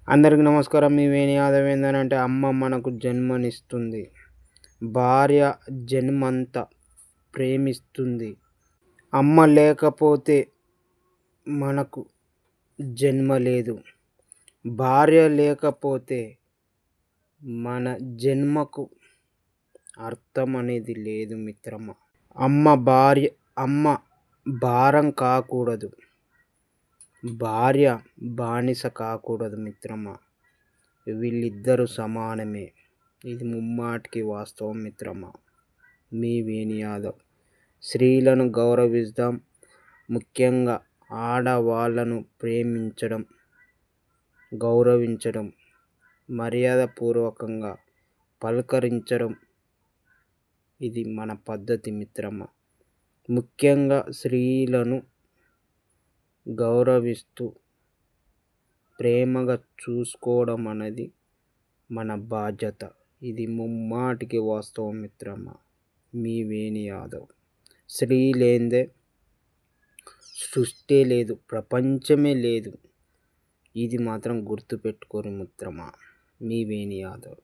అందరికీ నమస్కారం. మీ వేణి యాదవ్ ఏందనంటే అమ్మ మనకు జన్మనిస్తుంది, భార్య జన్మంతా ప్రేమిస్తుంది. అమ్మ లేకపోతే మనకు జన్మ లేదు, భార్య లేకపోతే మన జన్మకు అర్థం అనేది లేదు మిత్రమా. అమ్మ భారం కాకూడదు, భార్య బానిస కాకూడదు మిత్రమా. వీళ్ళిద్దరూ సమానమే. ఇది ముమ్మాటికి వాస్తవం మిత్రమా. మీ వేణి యాదవ్. స్త్రీలను గౌరవిద్దాం, ముఖ్యంగా ఆడవాళ్ళను ప్రేమించడం, గౌరవించడం, మర్యాదపూర్వకంగా పలకరించడం ఇది మన పద్ధతి మిత్రమా. ముఖ్యంగా స్త్రీలను గౌరవిస్తూ ప్రేమగా చూసుకోవడం అనేది మన బాధ్యత. ఇది ముమ్మాటికి వాస్తవం మిత్రమా. మీ వేణి యాదవ్. స్త్రీ లేనిదే సృష్టి లేదు, ప్రపంచమే లేదు. ఇది మాత్రం గుర్తుపెట్టుకోరు మిత్రమా. మీ వేణి యాదవ్.